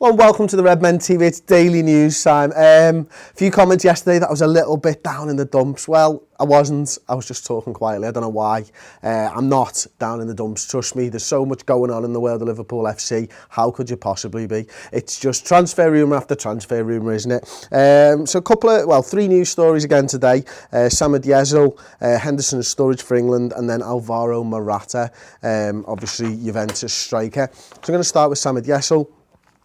Well, welcome to the Redmen TV. It's daily news time. A few comments yesterday that I was a little bit down in the dumps. Well, I wasn't. I was just talking quietly. I don't know why. I'm not down in the dumps. Trust me, there's so much going on in the world of Liverpool FC. How could you possibly be? It's just transfer rumour after transfer rumour, isn't it? So three news stories again today. Samid Yesil, Hendo and Sturridge for England, and then Alvaro Morata, obviously Juventus striker. So I'm going to start with Samid Yesil.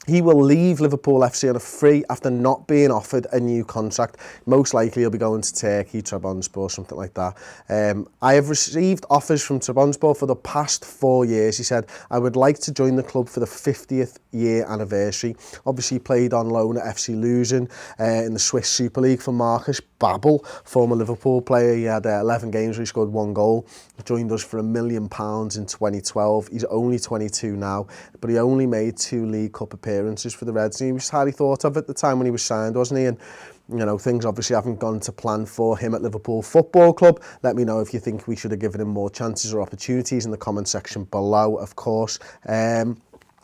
He will leave Liverpool FC on a free after not being offered a new contract. Most likely he'll be going to Turkey, Trabzonspor, something like that. I have received offers from Trabzonspor for the past 4 years. He said, I would like to join the club for the 50th year anniversary. Obviously he played on loan at FC Luzern in the Swiss Super League for Marcus Babel, former Liverpool player. He had 11 games where he scored 1 goal. He joined us for £1 million in 2012. He's only 22 now, but he only made 2 League Cup appearances for the Reds. And he was highly thought of at the time when he was signed, wasn't he? And you know, things obviously haven't gone to plan for him at Liverpool Football Club. Let me know if you think we should have given him more chances or opportunities in the comment section below, of course.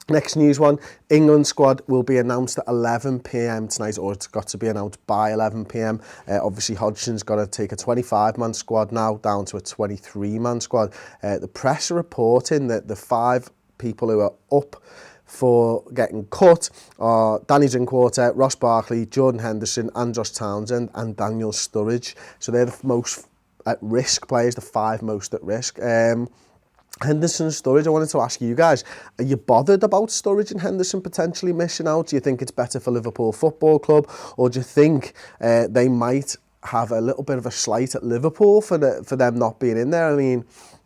Next news one, England squad will be announced at 11 p.m. tonight, or it's got to be announced by 11 p.m. Obviously, Hodgson's got to take a 25-man squad now down to a 23-man squad. The press are reporting that the 5 people who are up for getting cut are Danny Drinkwater, Ross Barkley, Jordan Henderson, Andros Townsend and Daniel Sturridge. So they're the most at-risk players, the 5 most at risk. Henderson and Sturridge, I wanted to ask you guys, are you bothered about Sturridge and Henderson potentially missing out? Do you think it's better for Liverpool Football Club, or do you think they might have a little bit of a slight at Liverpool for them not being in there? I mean,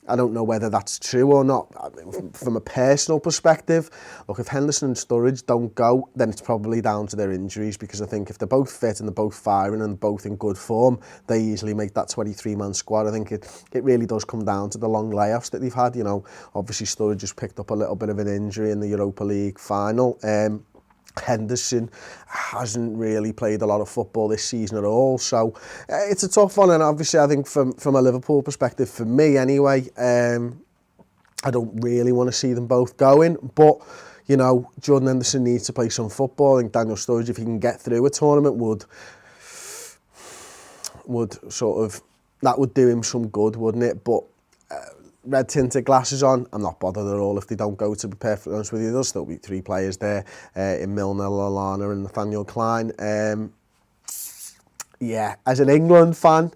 I don't know whether that's true or not. I mean, from a personal perspective, look, if Henderson and Sturridge don't go, then it's probably down to their injuries, because I think if they're both fit and they're both firing and both in good form, they easily make that 23-man squad. I think it really does come down to the long layoffs that they've had. You know, obviously Sturridge just picked up a little bit of an injury in the Europa League final. Henderson hasn't really played a lot of football this season at all, so it's a tough one. And obviously I think from a Liverpool perspective, for me anyway, I don't really want to see them both going, but you know, Jordan Henderson needs to play some football. I think Daniel Sturridge, if he can get through a tournament, would sort of, that would do him some good, wouldn't it? But red tinted glasses on, I'm not bothered at all if they don't go, to be perfectly honest with you. There'll still be 3 players there in Milner, Lallana and Nathaniel Klein. Yeah, as an England fan,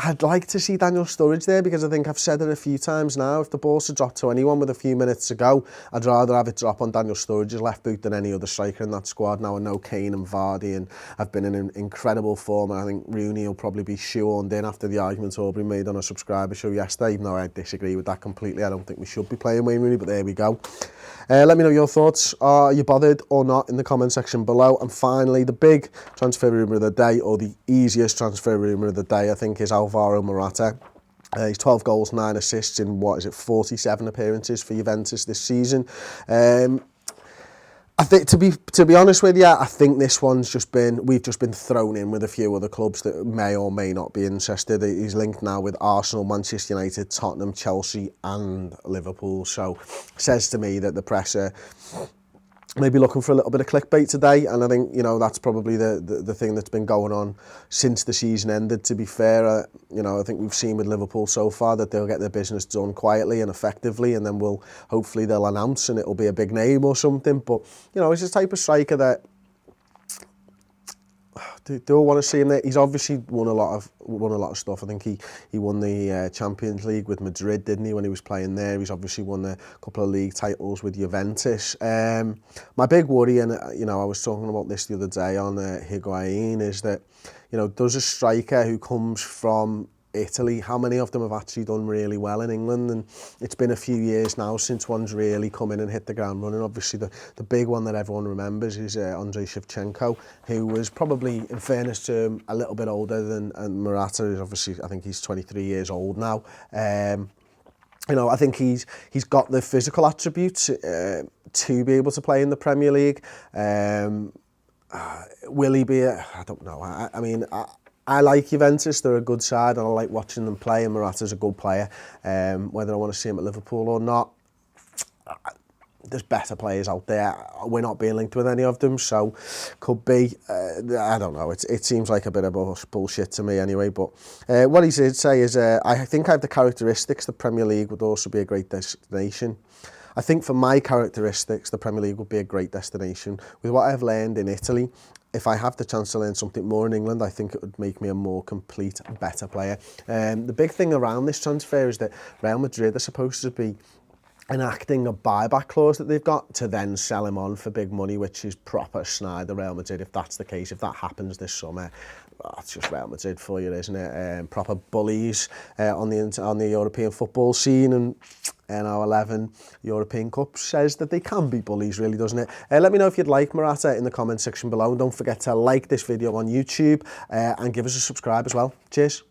I'd like to see Daniel Sturridge there, because I think I've said it a few times now, if the ball's to drop to anyone with a few minutes to go, I'd rather have it drop on Daniel Sturridge's left boot than any other striker in that squad. Now I know Kane and Vardy and have been in incredible form, and I think Rooney will probably be shoehorned in after the argument Aubrey made on a subscriber show yesterday, even though I disagree with that completely. I don't think we should be playing Wayne Rooney, but there we go. Let me know your thoughts. Are you bothered or not in the comment section below? And finally, the big transfer rumour of the day, or the easiest transfer rumour of the day, I think, is Alvaro Morata. He's 12 goals, 9 assists in, 47 appearances for Juventus this season. I think, to be honest with you, I think this one's we've just been thrown in with a few other clubs that may or may not be interested. He's linked now with Arsenal, Manchester United, Tottenham, Chelsea and Liverpool. So says to me that the press are maybe looking for a little bit of clickbait today, and I think, you know, that's probably the thing that's been going on since the season ended, to be fair. You know, I think we've seen with Liverpool so far that they'll get their business done quietly and effectively, and then hopefully they'll announce and it'll be a big name or something. But, you know, he's the type of striker that do I want to see him there. He's obviously won a lot of stuff. I think he won the Champions League with Madrid, didn't he, when he was playing there? He's obviously won a couple of league titles with Juventus. My big worry, and you know, I was talking about this the other day on Higuain, is that, you know, does a striker who comes from Italy, how many of them have actually done really well in England? And it's been a few years now since one's really come in and hit the ground running. Obviously the big one that everyone remembers is Andrei Shevchenko, who was probably, in fairness to him, a little bit older than, and Morata is obviously, I think he's 23 years old now. You know, I think he's got the physical attributes to be able to play in the Premier League. Will he be I don't know. I mean, I like Juventus, they're a good side, and I like watching them play, and Morata's a good player. Whether I want to see him at Liverpool or not, there's better players out there. We're not being linked with any of them, so could be. I don't know. It seems like a bit of bullshit to me anyway. But what he did say is, I think I have the characteristics. The Premier League would also be a great destination. I think for my characteristics, the Premier League would be a great destination. With what I've learned in Italy, if I have the chance to learn something more in England, I think it would make me a more complete, better player. The big thing around this transfer is that Real Madrid are supposed to be enacting a buyback clause that they've got to then sell him on for big money, which is proper snide of Real Madrid. If that's the case, if that happens this summer, it's just Real Madrid for you, isn't it? Proper bullies on the European football scene, and our 11 European Cup says that they can be bullies, really, doesn't it? Let me know if you'd like Morata in the comment section below, and don't forget to like this video on YouTube and give us a subscribe as well. Cheers.